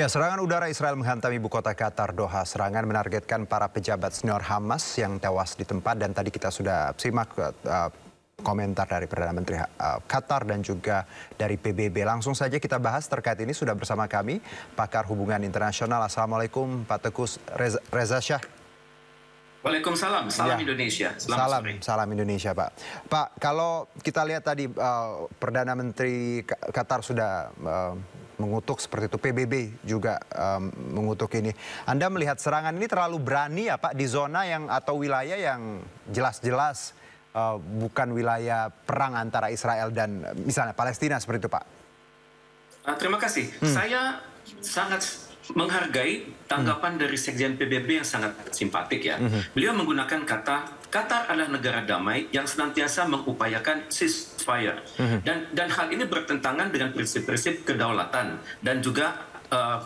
Ya, serangan udara Israel menghantam ibu kota Qatar, Doha. Serangan menargetkan para pejabat senior Hamas yang tewas di tempat, dan tadi kita sudah simak komentar dari Perdana Menteri Qatar dan juga dari PBB. Langsung saja kita bahas terkait ini. Sudah bersama kami pakar hubungan internasional. Assalamualaikum Pak Teguh Reza Shah. Waalaikumsalam, salam ya. Indonesia. Salam Indonesia, Pak. Pak, kalau kita lihat tadi Perdana Menteri Qatar sudah mengutuk seperti itu, PBB juga mengutuk ini. Anda melihat serangan ini terlalu berani ya Pak, di zona yang atau wilayah yang jelas-jelas bukan wilayah perang antara Israel dan misalnya Palestina seperti itu Pak? Terima kasih. Saya sangat menghargai tanggapan dari Sekjen PBB yang sangat simpatik ya. Beliau menggunakan kata, Qatar adalah negara damai yang senantiasa mengupayakan ceasefire. Dan hal ini bertentangan dengan prinsip-prinsip kedaulatan dan juga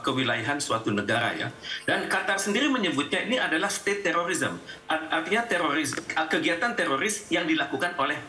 kewilayahan suatu negara ya. Dan Qatar sendiri menyebutnya ini adalah state terrorism. Artinya kegiatan teroris yang dilakukan oleh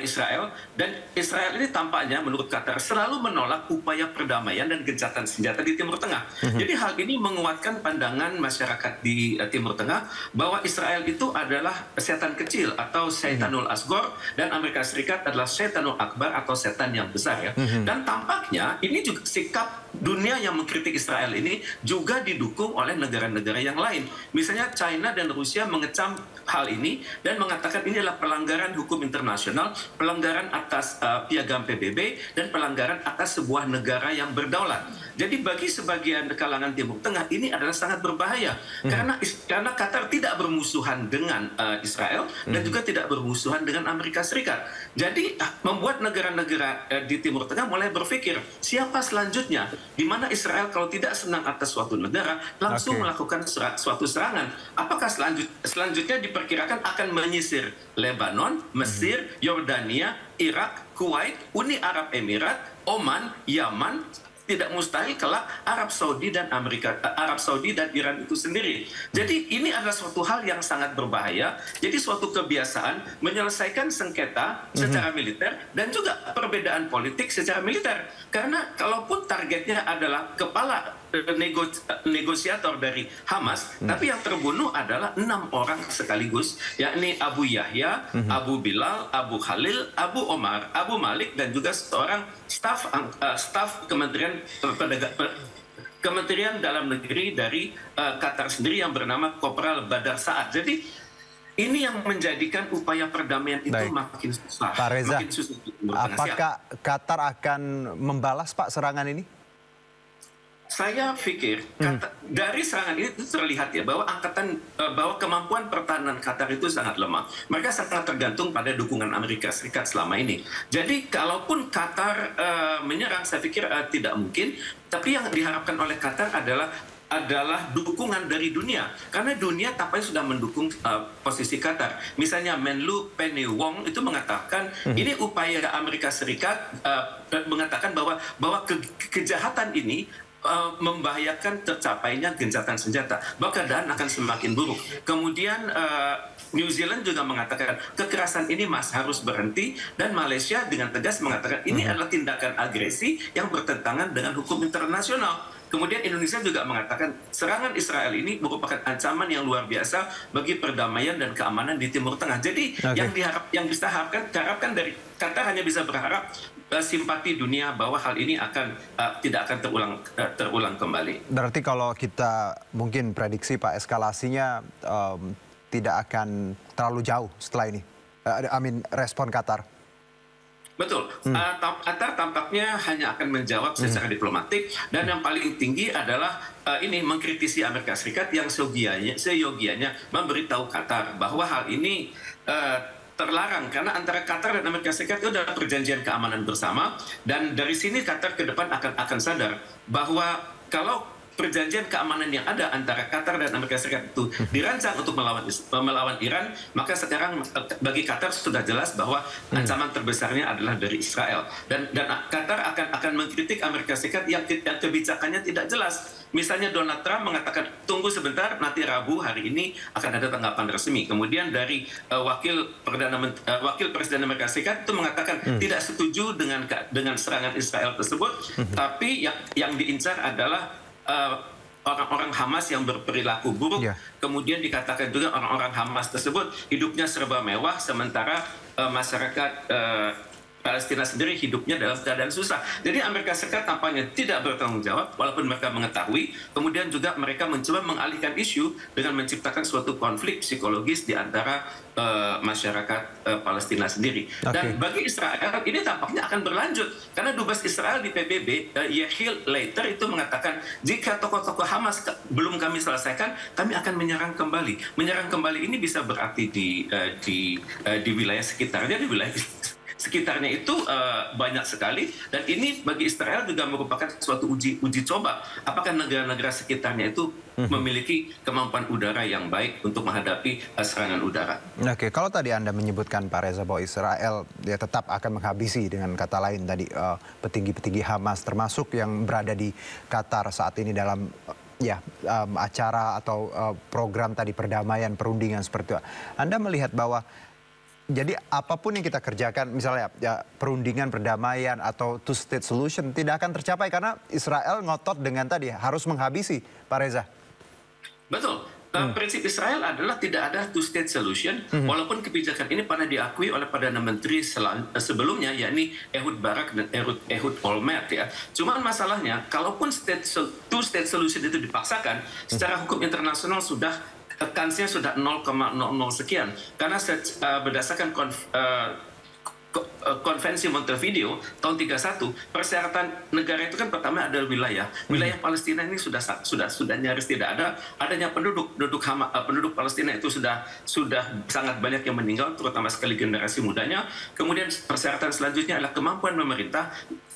Israel, dan Israel ini tampaknya menurut Qatar selalu menolak upaya perdamaian dan gencatan senjata di Timur Tengah. Jadi hal ini menguatkan pandangan masyarakat di Timur Tengah bahwa Israel itu adalah setan kecil atau Syaitanul Asghar, dan Amerika Serikat adalah Syaitanul Akbar atau setan yang besar ya. Dan tampaknya ini juga sikap dunia yang mengkritik Israel ini juga didukung oleh negara-negara yang lain. Misalnya China dan Rusia mengecam hal ini dan mengatakan ini adalah pelanggaran hukum internasional, pelanggaran atas piagam PBB, dan pelanggaran atas sebuah negara yang berdaulat. Jadi bagi sebagian kalangan Timur Tengah ini adalah sangat berbahaya karena Qatar tidak bermusuhan dengan Israel dan juga tidak bermusuhan dengan Amerika Serikat. Jadi membuat negara-negara di Timur Tengah mulai berpikir siapa selanjutnya, di mana Israel kalau tidak senang atas suatu negara langsung melakukan suatu serangan. Apakah selanjutnya diperkirakan akan menyisir Lebanon, Mesir, Yordania, Irak, Kuwait, Uni Arab Emirat, Oman, Yaman, tidak mustahil kelak Arab Saudi dan Iran itu sendiri. Jadi ini adalah suatu hal yang sangat berbahaya. Jadi suatu kebiasaan menyelesaikan sengketa secara militer dan juga perbedaan politik secara militer. Karena kalaupun targetnya adalah kepala negosiator dari Hamas, tapi yang terbunuh adalah 6 orang sekaligus, yakni Abu Yahya, Abu Bilal, Abu Khalil, Abu Omar, Abu Malik, dan juga seorang staf Kementerian Dalam Negeri dari Qatar sendiri yang bernama Kopral Badar Saad. Jadi ini yang menjadikan upaya perdamaian itu makin susah. Pak Reza, makin susah. apakah Qatar akan membalas Pak serangan ini? Saya pikir dari serangan ini terlihat ya bahwa bahwa kemampuan pertahanan Qatar itu sangat lemah. Mereka sangat tergantung pada dukungan Amerika Serikat selama ini. Jadi kalaupun Qatar menyerang, saya pikir tidak mungkin. Tapi yang diharapkan oleh Qatar adalah dukungan dari dunia, karena dunia tampaknya sudah mendukung posisi Qatar. Misalnya Menlu Penny Wong itu mengatakan ini upaya Amerika Serikat mengatakan bahwa kejahatan ini membahayakan tercapainya gencatan senjata, bahwa keadaan akan semakin buruk. Kemudian New Zealand juga mengatakan kekerasan ini harus berhenti, dan Malaysia dengan tegas mengatakan ini adalah tindakan agresi yang bertentangan dengan hukum internasional. Kemudian Indonesia juga mengatakan serangan Israel ini merupakan ancaman yang luar biasa bagi perdamaian dan keamanan di Timur Tengah. Jadi yang bisa harapkan dari Qatar hanya bisa berharap simpati dunia bahwa hal ini tidak akan terulang kembali. Berarti kalau kita mungkin prediksi Pak, eskalasinya tidak akan terlalu jauh setelah ini. Respon Qatar. Betul. Qatar tampaknya hanya akan menjawab secara diplomatik, dan yang paling tinggi adalah ini mengkritisi Amerika Serikat yang seyogianya memberitahu Qatar bahwa hal ini terlarang, karena antara Qatar dan Amerika Serikat itu adalah perjanjian keamanan bersama, dan dari sini Qatar ke depan akan sadar bahwa kalau perjanjian keamanan yang ada antara Qatar dan Amerika Serikat itu dirancang untuk melawan Iran, maka sekarang bagi Qatar sudah jelas bahwa ancaman terbesarnya adalah dari Israel. Dan Qatar akan mengkritik Amerika Serikat yang kebijakannya tidak jelas. Misalnya Donald Trump mengatakan tunggu sebentar, nanti Rabu hari ini akan ada tanggapan resmi. Kemudian dari wakil Presiden Amerika Serikat itu mengatakan tidak setuju dengan serangan Israel tersebut, tapi yang diincar adalah orang-orang Hamas yang berperilaku buruk. Kemudian dikatakan juga orang-orang Hamas tersebut hidupnya serba mewah, sementara masyarakat Palestina sendiri hidupnya dalam keadaan susah. Jadi Amerika Serikat tampaknya tidak bertanggung jawab, walaupun mereka mengetahui. Kemudian juga mereka mencoba mengalihkan isu dengan menciptakan suatu konflik psikologis di antara masyarakat Palestina sendiri. Dan bagi Israel ini tampaknya akan berlanjut, karena dubes Israel di PBB Yehiel Leiter itu mengatakan jika tokoh-tokoh Hamas belum kami selesaikan, kami akan menyerang kembali. Menyerang kembali ini bisa berarti di wilayah sekitarnya, di wilayah sekitarnya itu banyak sekali, dan ini bagi Israel juga merupakan suatu uji coba apakah negara-negara sekitarnya itu memiliki kemampuan udara yang baik untuk menghadapi serangan udara. Oke, kalau tadi Anda menyebutkan Pak Reza bahwa Israel ya tetap akan menghabisi, dengan kata lain tadi petinggi-petinggi Hamas termasuk yang berada di Qatar saat ini dalam acara atau program tadi perdamaian, perundingan seperti itu. Anda melihat bahwa jadi apapun yang kita kerjakan, misalnya perundingan, perdamaian atau two-state solution tidak akan tercapai karena Israel ngotot dengan tadi harus menghabisi, Pak Reza. Betul. Prinsip Israel adalah tidak ada two-state solution, walaupun kebijakan ini pernah diakui oleh Perdana Menteri sebelumnya, yakni Ehud Barak dan Ehud Olmert ya. Cuman masalahnya, kalaupun two-state solution itu dipaksakan, secara hukum internasional kansnya sudah 0,00 sekian, karena berdasarkan Konvensi Montevideo tahun 31, persyaratan negara itu kan pertama adalah wilayah. Wilayah Palestina ini sudah nyaris tidak ada. Adanya penduduk Palestina itu sudah sangat banyak yang meninggal, terutama sekali generasi mudanya. Kemudian persyaratan selanjutnya adalah kemampuan pemerintah.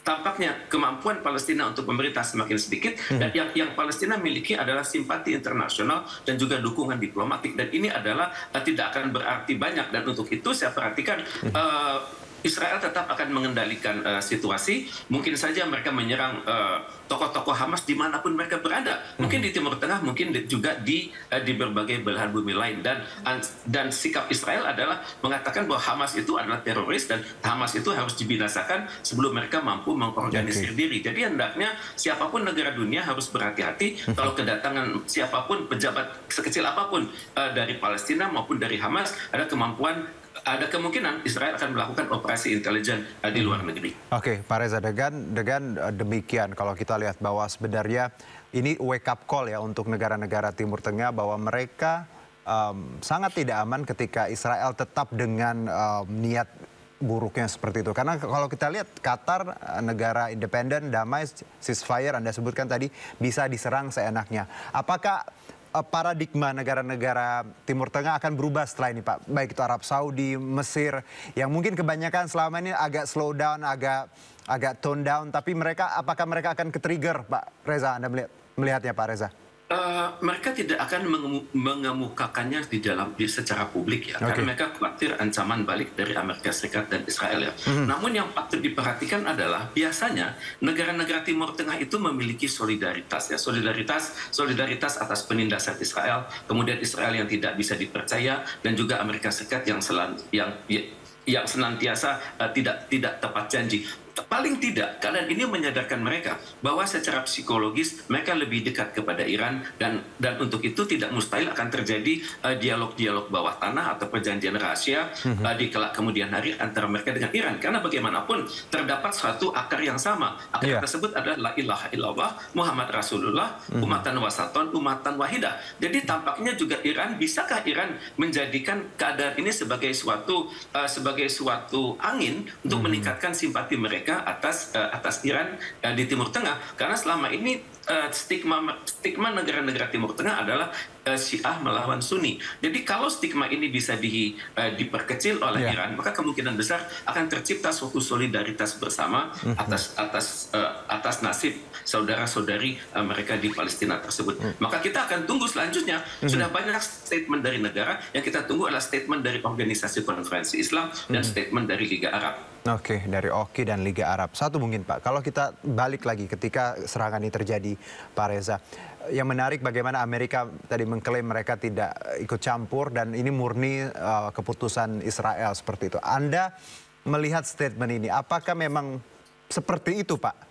Tampaknya kemampuan Palestina untuk pemerintah semakin sedikit, dan yang Palestina miliki adalah simpati internasional dan juga dukungan diplomatik, dan ini adalah tidak akan berarti banyak. Dan untuk itu saya perhatikan Israel tetap akan mengendalikan situasi. Mungkin saja mereka menyerang tokoh-tokoh Hamas dimanapun mereka berada. Mungkin di Timur Tengah, mungkin juga di berbagai belahan bumi lain. Dan sikap Israel adalah mengatakan bahwa Hamas itu adalah teroris dan Hamas itu harus dibinasakan sebelum mereka mampu mengorganisir diri. Jadi hendaknya siapapun negara dunia harus berhati-hati kalau kedatangan siapapun, pejabat sekecil apapun dari Palestina maupun dari Hamas, ada kemungkinan Israel akan melakukan operasi intelijen di luar negeri. Oke, Pak Reza, dengan demikian kalau kita lihat bahwa sebenarnya ini wake up call ya untuk negara-negara Timur Tengah bahwa mereka sangat tidak aman ketika Israel tetap dengan niat buruknya seperti itu. Karena kalau kita lihat Qatar, negara independen, damai, ceasefire Anda sebutkan tadi, bisa diserang seenaknya. Apakah paradigma negara-negara Timur Tengah akan berubah setelah ini, Pak? Baik itu Arab Saudi, Mesir, yang mungkin kebanyakan selama ini agak slow down, agak tone down, tapi apakah mereka akan ke-trigger, Pak Reza? Anda melihatnya, Pak Reza? Mereka tidak akan mengemukakannya secara publik ya, karena mereka khawatir ancaman balik dari Amerika Serikat dan Israel ya. Namun yang patut diperhatikan adalah biasanya negara-negara Timur Tengah itu memiliki solidaritas ya, solidaritas atas penindasan Israel, kemudian Israel yang tidak bisa dipercaya, dan juga Amerika Serikat yang senantiasa tidak tepat janji. Paling tidak, keadaan ini menyadarkan mereka bahwa secara psikologis mereka lebih dekat kepada Iran, dan untuk itu tidak mustahil akan terjadi dialog-dialog bawah tanah atau perjanjian rahasia di kelak kemudian hari antara mereka dengan Iran. Karena bagaimanapun terdapat suatu akar yang sama. Akar tersebut adalah la ilaha illallah Muhammad Rasulullah, umatan wasaton, umatan wahidah. Jadi tampaknya juga bisakah Iran menjadikan keadaan ini sebagai suatu angin untuk meningkatkan simpati mereka Amerika atas Iran di Timur Tengah, karena selama ini stigma negara-negara Timur Tengah adalah Syiah melawan Sunni. Jadi kalau stigma ini bisa diperkecil oleh Iran, maka kemungkinan besar akan tercipta suatu solidaritas bersama atas nasib saudara-saudari mereka di Palestina tersebut. Maka kita akan tunggu selanjutnya. Sudah banyak statement dari negara, yang kita tunggu adalah statement dari Organisasi Konferensi Islam dan statement dari Liga Arab. Oke, dari OKI dan Liga Arab. Satu mungkin Pak, kalau kita balik lagi ketika serangan ini terjadi, Pak Reza, yang menarik bagaimana Amerika tadi mengklaim mereka tidak ikut campur dan ini murni keputusan Israel seperti itu. Anda melihat statement ini, apakah memang seperti itu Pak?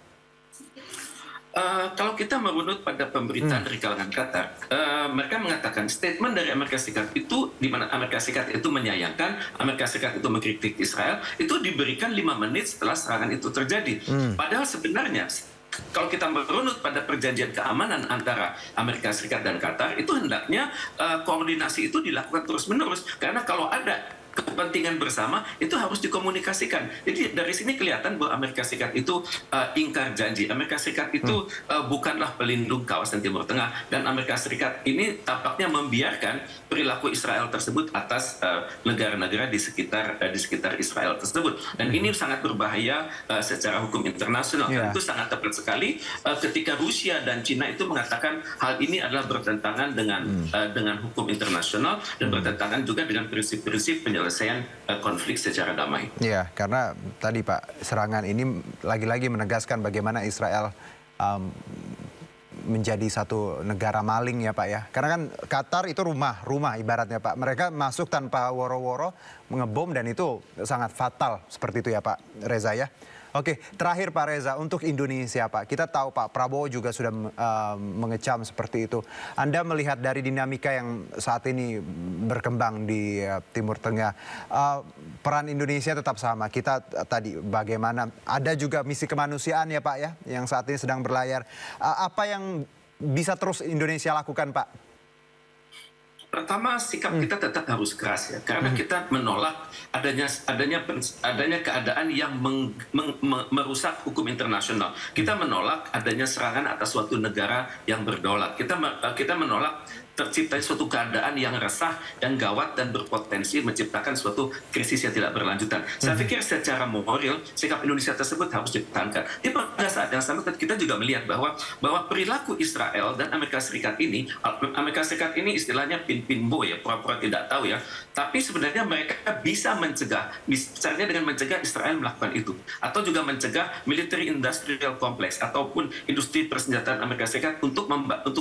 Kalau kita merunut pada pemberitaan dari kalangan Qatar, mereka mengatakan statement dari Amerika Serikat itu, di mana Amerika Serikat itu menyayangkan, Amerika Serikat itu mengkritik Israel, itu diberikan 5 menit setelah serangan itu terjadi. Padahal sebenarnya, kalau kita merunut pada perjanjian keamanan antara Amerika Serikat dan Qatar, itu hendaknya koordinasi itu dilakukan terus-menerus. Karena kalau ada kepentingan bersama itu harus dikomunikasikan. Jadi dari sini kelihatan bahwa Amerika Serikat itu ingkar janji. Amerika Serikat itu bukanlah pelindung kawasan Timur Tengah, dan Amerika Serikat ini tampaknya membiarkan perilaku Israel tersebut atas negara-negara di sekitar Israel tersebut. Dan ini sangat berbahaya secara hukum internasional. Dan itu sangat tepat sekali ketika Rusia dan Cina itu mengatakan hal ini adalah bertentangan dengan hukum internasional dan bertentangan juga dengan prinsip-prinsip penyelesaian konflik secara damai. Ya, karena tadi Pak, serangan ini lagi-lagi menegaskan bagaimana Israel menjadi satu negara maling ya Pak ya. Karena kan Qatar itu rumah ibaratnya Pak. Mereka masuk tanpa woro-woro, mengebom, dan itu sangat fatal seperti itu ya Pak Reza ya. Oke, terakhir Pak Reza, untuk Indonesia Pak, kita tahu Pak Prabowo juga sudah mengecam seperti itu. Anda melihat dari dinamika yang saat ini berkembang di Timur Tengah, peran Indonesia tetap sama. Kita tadi bagaimana, ada juga misi kemanusiaan ya Pak ya, yang saat ini sedang berlayar. Apa yang bisa terus Indonesia lakukan Pak? Pertama, sikap kita tetap harus keras ya, karena kita menolak adanya keadaan yang merusak hukum internasional. Kita menolak adanya serangan atas suatu negara yang berdaulat. Kita menolak tercipta suatu keadaan yang resah, yang gawat, dan berpotensi menciptakan suatu krisis yang tidak berlanjutan. Saya pikir secara moral, sikap Indonesia tersebut harus dipertahankan. Di pada saat yang sama, kita juga melihat bahwa perilaku Israel dan Amerika Serikat ini istilahnya pin-pin-bo ya, pura-pura tidak tahu ya, tapi sebenarnya mereka bisa mencegah, misalnya dengan mencegah Israel melakukan itu, atau juga mencegah military industrial complex ataupun industri persenjataan Amerika Serikat untuk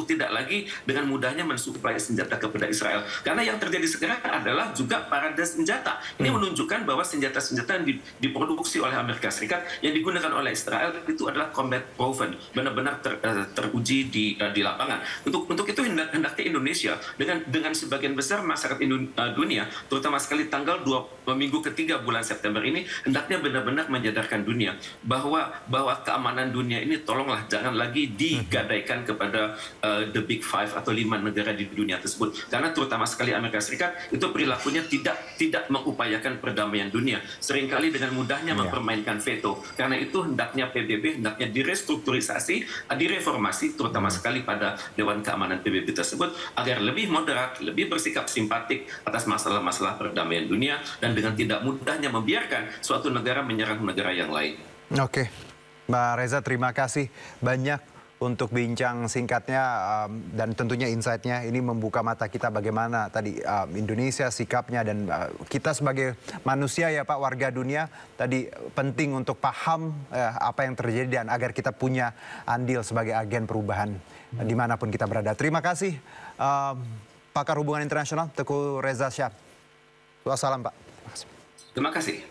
tidak lagi dengan mudahnya mensuplai senjata kepada Israel. Karena yang terjadi sekarang adalah juga parade senjata. Ini menunjukkan bahwa senjata-senjata yang diproduksi oleh Amerika Serikat yang digunakan oleh Israel itu adalah combat proven, benar-benar teruji di lapangan. Untuk itu hendaknya Indonesia dengan sebagian besar masyarakat dunia, terutama sekali tanggal minggu ketiga bulan September ini, hendaknya benar-benar menyadarkan dunia bahwa keamanan dunia ini tolonglah jangan lagi digadaikan kepada the big five atau 5 negara di dunia tersebut. Karena terutama sekali Amerika Serikat itu perilakunya tidak mengupayakan perdamaian dunia. Seringkali dengan mudahnya mempermainkan veto. Karena itu hendaknya PBB hendaknya direstrukturisasi, direformasi, terutama sekali pada Dewan Keamanan PBB tersebut, agar lebih moderat, lebih bersikap simpatik atas masalah-masalah perdamaian dunia, dan dengan tidak mudahnya membiarkan suatu negara menyerang negara yang lain. Oke, Mbak Reza, terima kasih banyak untuk bincang singkatnya dan tentunya insight-nya. Ini membuka mata kita bagaimana tadi Indonesia sikapnya, dan kita sebagai manusia ya Pak, warga dunia tadi penting untuk paham apa yang terjadi dan agar kita punya andil sebagai agen perubahan dimanapun kita berada. Terima kasih pakar hubungan internasional Teguh Reza Shah. Wassalam Pak. Terima kasih.